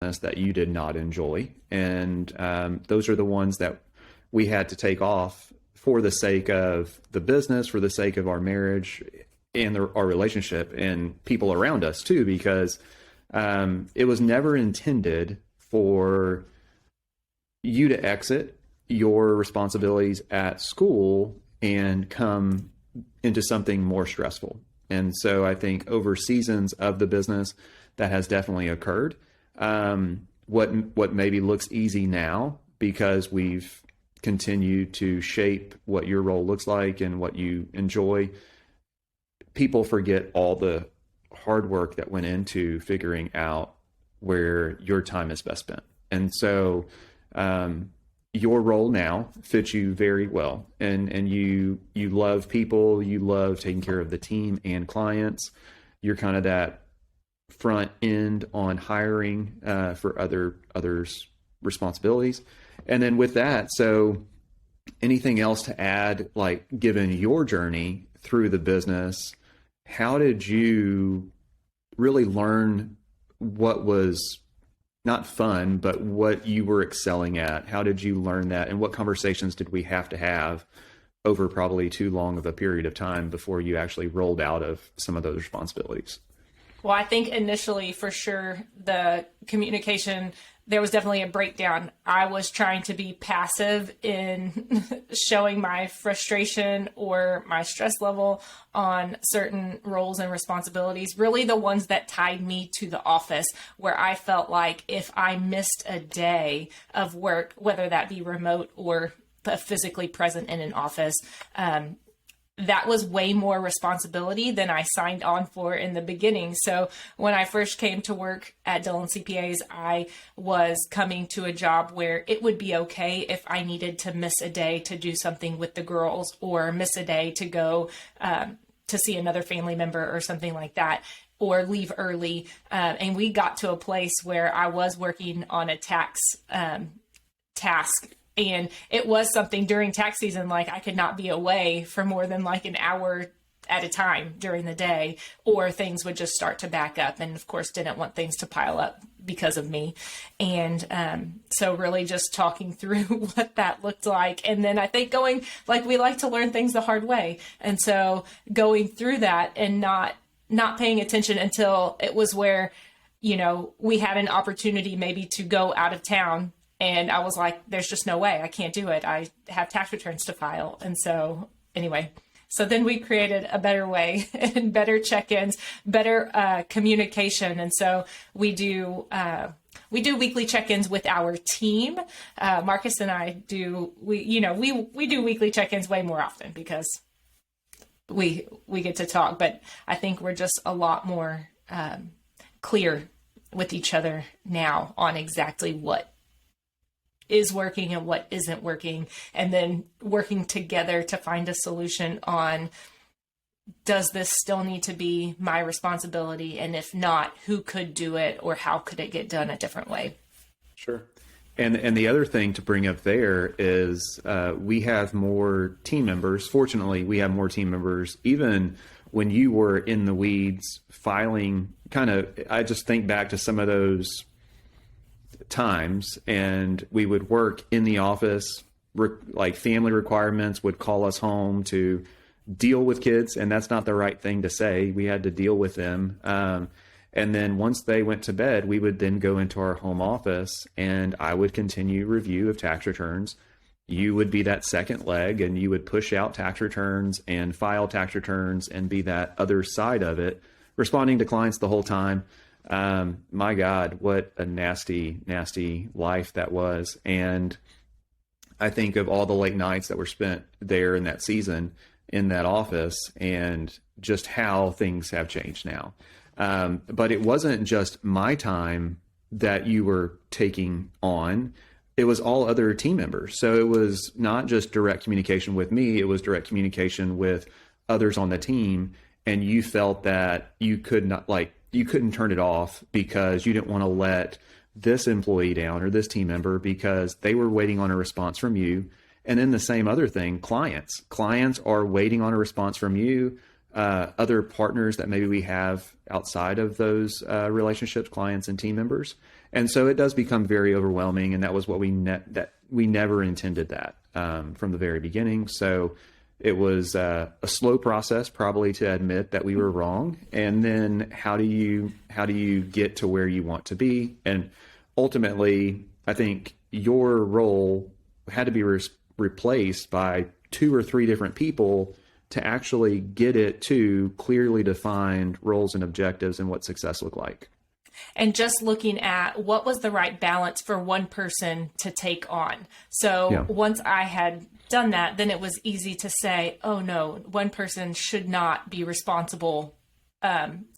that you did not enjoy. And those are the ones that we had to take off for the sake of the business, for the sake of our marriage and our relationship and people around us too, because it was never intended for you to exit your responsibilities at school and come into something more stressful. And so I think over seasons of the business, that has definitely occurred. What maybe looks easy now because we've continued to shape what your role looks like and what you enjoy, people forget all the hard work that went into figuring out where your time is best spent. And so your role now fits you very well. And you love people, you love taking care of the team and clients. You're kind of that front end on hiring for others' responsibilities. And then with that, so anything else to add, like given your journey through the business, how did you really learn what was not fun, but what you were excelling at? How did you learn that? And what conversations did we have to have over probably too long of a period of time before you actually rolled out of some of those responsibilities? Well, I think initially, for sure, the communication, there was definitely a breakdown. I was trying to be passive in showing my frustration or my stress level on certain roles and responsibilities, really the ones that tied me to the office, where I felt like if I missed a day of work, whether that be remote or physically present in an office, that was way more responsibility than I signed on for in the beginning. So when I first came to work at Dillon CPAs, I was coming to a job where it would be okay if I needed to miss a day to do something with the girls, or miss a day to go to see another family member or something like that, or leave early. And we got to a place where I was working on a tax task. And it was something during tax season, like I could not be away for more than like an hour at a time during the day, or things would just start to back up. And of course, didn't want things to pile up because of me. And so really just talking through what that looked like. And then I think going, like, we like to learn things the hard way. And so going through that and not paying attention until it was where, you know, we had an opportunity maybe to go out of town. And I was like, there's just no way, I can't do it. I have tax returns to file. And so anyway, so then we created a better way and better check-ins, better communication. And so we do weekly check-ins with our team. Marcus and I do, we do weekly check-ins way more often because we get to talk, but I think we're just a lot more clear with each other now on exactly what is working and what isn't working, and then working together to find a solution on, does this still need to be my responsibility? And if not, who could do it, or how could it get done a different way? Sure. And the other thing to bring up there is we have more team members. Fortunately, we have more team members. Even when you were in the weeds filing, I just think back to some of those times, and we would work in the office, like family requirements would call us home to deal with kids, and that's not the right thing to say. We had to deal with them. And then once they went to bed, we would then go into our home office, and I would continue review of tax returns. You would be that second leg, and you would push out tax returns and file tax returns and be that other side of it, responding to clients the whole time. My God, what a nasty, nasty life that was. And I think of all the late nights that were spent there in that season in that office, and just how things have changed now. But it wasn't just my time that you were taking on. It was all other team members. So it was not just direct communication with me, it was direct communication with others on the team. And you felt that you couldn't turn it off because you didn't want to let this employee down or this team member because they were waiting on a response from you. And then the same other thing, clients are waiting on a response from you. Other partners that maybe we have outside of those relationships, clients and team members. And so it does become very overwhelming. And that was what that we never intended that from the very beginning. So it was a slow process, probably, to admit that we were wrong. And then how do you get to where you want to be? And ultimately, I think your role had to be replaced by 2 or 3 different people to actually get it to clearly defined roles and objectives and what success looked like. And just looking at what was the right balance for one person to take on. So once I had done that, then it was easy to say, oh no, one person should not be responsible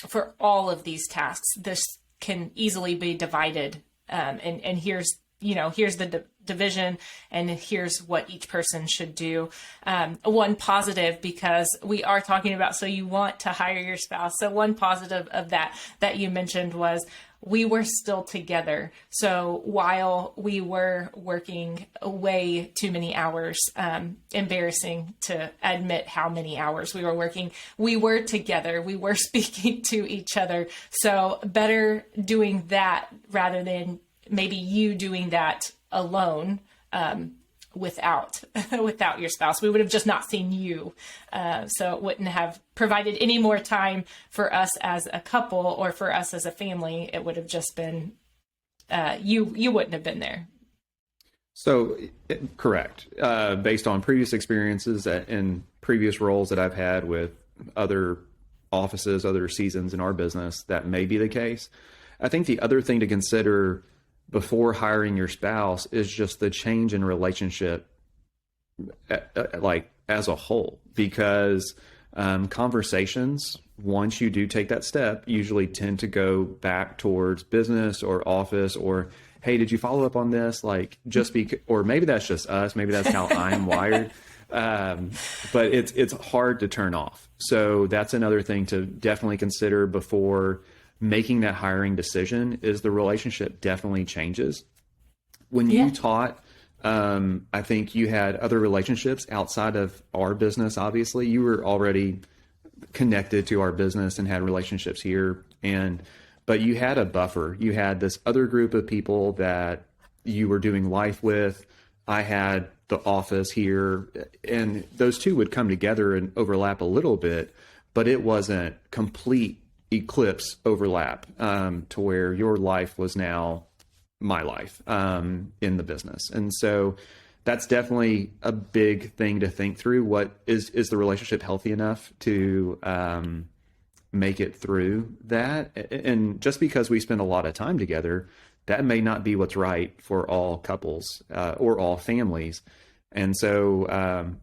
for all of these tasks. This can easily be divided. And here's the division, and here's what each person should do. One positive, because we are talking about, so you want to hire your spouse. So one positive of that you mentioned was we were still together. So while we were working way too many hours, embarrassing to admit how many hours we were working, we were together. We were speaking to each other. So better doing that rather than maybe you doing that alone, without your spouse. We would have just not seen you. So it wouldn't have provided any more time for us as a couple or for us as a family. It would have just been, you wouldn't have been there. So correct. Based on previous experiences and previous roles that I've had with other offices, other seasons in our business, that may be the case. I think the other thing to consider before hiring your spouse is just the change in relationship, like as a whole, because conversations, once you do take that step, usually tend to go back towards business or office or, hey, did you follow up on this? Like or maybe that's just us. Maybe that's how I'm wired. But it's hard to turn off. So that's another thing to definitely consider before making that hiring decision, is the relationship definitely changes. When you taught, I think you had other relationships outside of our business. Obviously, you were already connected to our business and had relationships here. But you had a buffer. You had this other group of people that you were doing life with. I had the office here, and those two would come together and overlap a little bit, but it wasn't complete eclipse overlap to where your life was now my life in the business. And so that's definitely a big thing to think through. What is the relationship healthy enough to make it through that? And just because we spend a lot of time together, that may not be what's right for all couples or all families. And so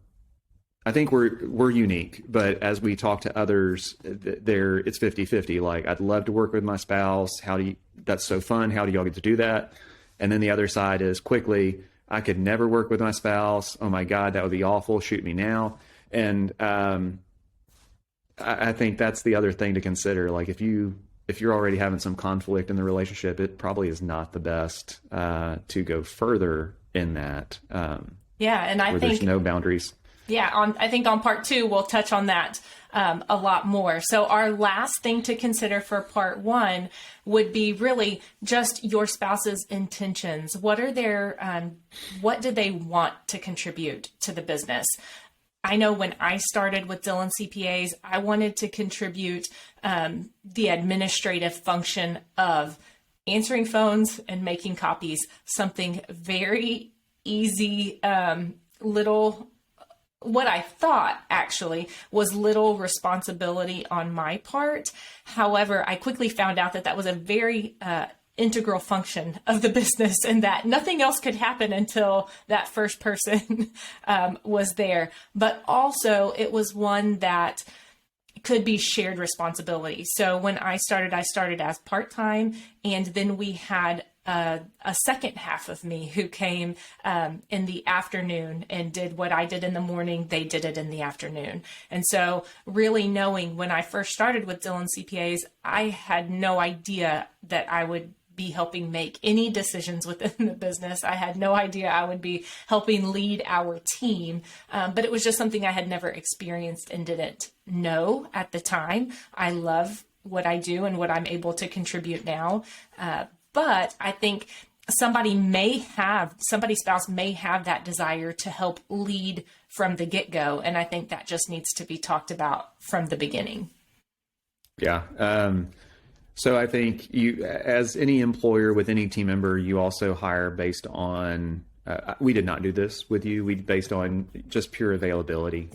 I think we're unique, but as we talk to others, it's 50-50. Like, I'd love to work with my spouse. That's so fun. How do y'all get to do that? And then the other side is quickly, I could never work with my spouse. Oh my God, that would be awful. Shoot me now. And I think that's the other thing to consider. Like, if you're already having some conflict in the relationship, it probably is not the best to go further in that. And I think there's no boundaries. Yeah, I think on part 2, we'll touch on that a lot more. So our last thing to consider for part 1 would be really just your spouse's intentions. What do they want to contribute to the business? I know when I started with Dillon CPAs, I wanted to contribute the administrative function of answering phones and making copies, something very easy, what I thought actually was little responsibility on my part. However, I quickly found out that was a very integral function of the business, and that nothing else could happen until that first person was there. But also it was one that could be shared responsibility. So when I started as part-time, and then we had a second half of me who came in the afternoon and did what I did in the morning. They did it in the afternoon. And so really knowing when I first started with Dillon CPAs, I had no idea that I would be helping make any decisions within the business. I had no idea I would be helping lead our team, but it was just something I had never experienced and didn't know at the time. I love what I do and what I'm able to contribute now. But I think somebody's spouse may have that desire to help lead from the get-go. And I think that just needs to be talked about from the beginning. Yeah. So I think you, as any employer with any team member, you also hire based on, we did not do this with you. We based on just pure availability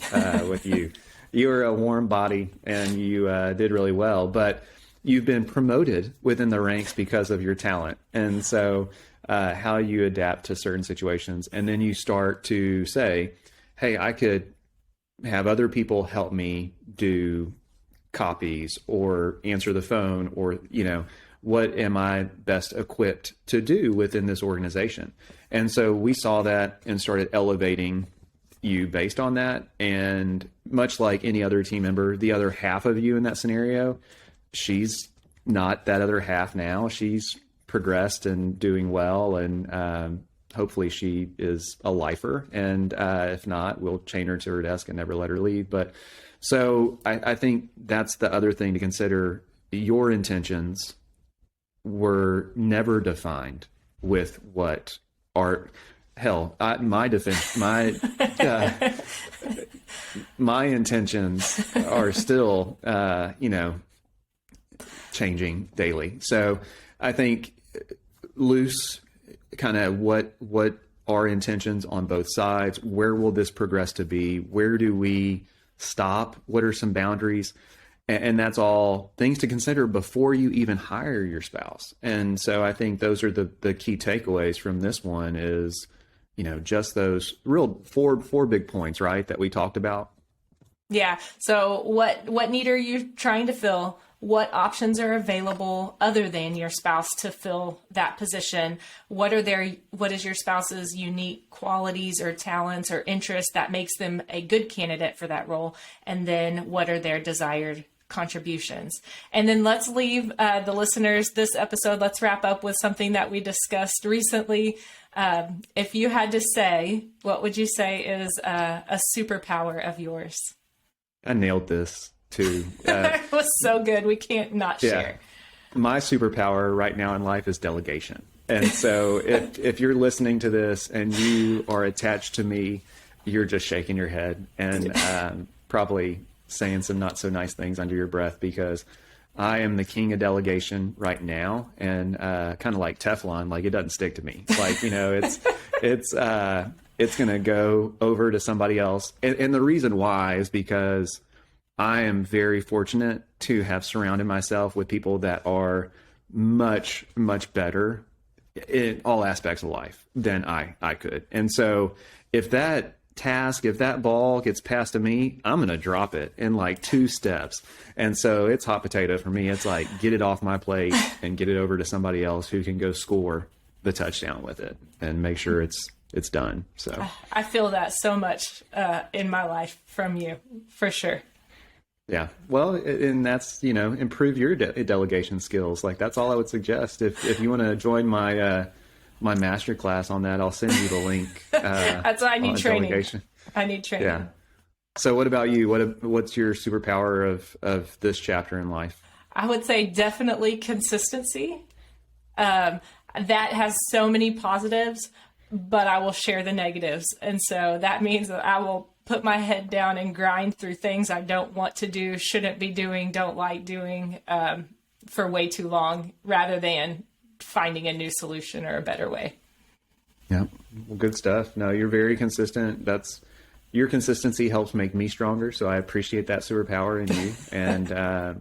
with you. You were a warm body and you did really well, but you've been promoted within the ranks because of your talent. And so how you adapt to certain situations. And then you start to say, hey, I could have other people help me do copies or answer the phone, or, what am I best equipped to do within this organization? And so we saw that and started elevating you based on that. And much like any other team member, the other half of you in that scenario, she's not that other half now. She's progressed and doing well. And hopefully she is a lifer. And if not, we'll chain her to her desk and never let her leave. But so I think that's the other thing to consider. Your intentions were never defined with what are, my intentions are still, changing daily. So I think loose kind of what our intentions on both sides, where will this progress to be? Where do we stop? What are some boundaries? And that's all things to consider before you even hire your spouse. And so I think those are the key takeaways from this one is, just those real four big points, right, that we talked about. Yeah. So what need are you trying to fill? What options are available other than your spouse to fill that position? What is your spouse's unique qualities or talents or interests that makes them a good candidate for that role? And then what are their desired contributions? And then let's leave the listeners this episode. Let's wrap up with something that we discussed recently. If you had to say, what would you say is a superpower of yours? I nailed this too. It was so good. We can't not share. My superpower right now in life is delegation. And so if you're listening to this and you are attached to me, you're just shaking your head and probably saying some not so nice things under your breath, because I am the king of delegation right now, and kind of like Teflon, like it doesn't stick to me. Like, it's going to go over to somebody else. And the reason why is because I am very fortunate to have surrounded myself with people that are much, much better in all aspects of life than I could. And so if that ball gets passed to me, I'm going to drop it in like 2 steps. And so it's hot potato for me. It's like, get it off my plate and get it over to somebody else who can go score the touchdown with it and make sure it's done. So I feel that so much in my life from you, for sure. Yeah. Well, and that's, improve your delegation skills. Like, that's all I would suggest. If you want to join my master class on that, I'll send you the link. That's why I need training. Delegation. I need training. Yeah. So what about you? What's your superpower of this chapter in life? I would say definitely consistency. That has so many positives, but I will share the negatives. And so that means that I will put my head down and grind through things I don't want to do, shouldn't be doing, don't like doing for way too long, rather than finding a new solution or a better way. Yeah. Well, good stuff. No, you're very consistent. Your consistency helps make me stronger. So I appreciate that superpower in you, and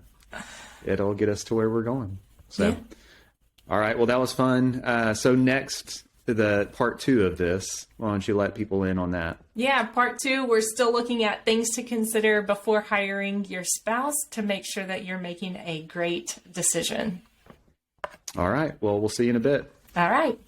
it'll get us to where we're going. So, yeah. All right. Well, that was fun. So next, the part 2 of this, why don't you let people in on that? Yeah. Part 2, we're still looking at things to consider before hiring your spouse to make sure that you're making a great decision. All right. Well, we'll see you in a bit. All right.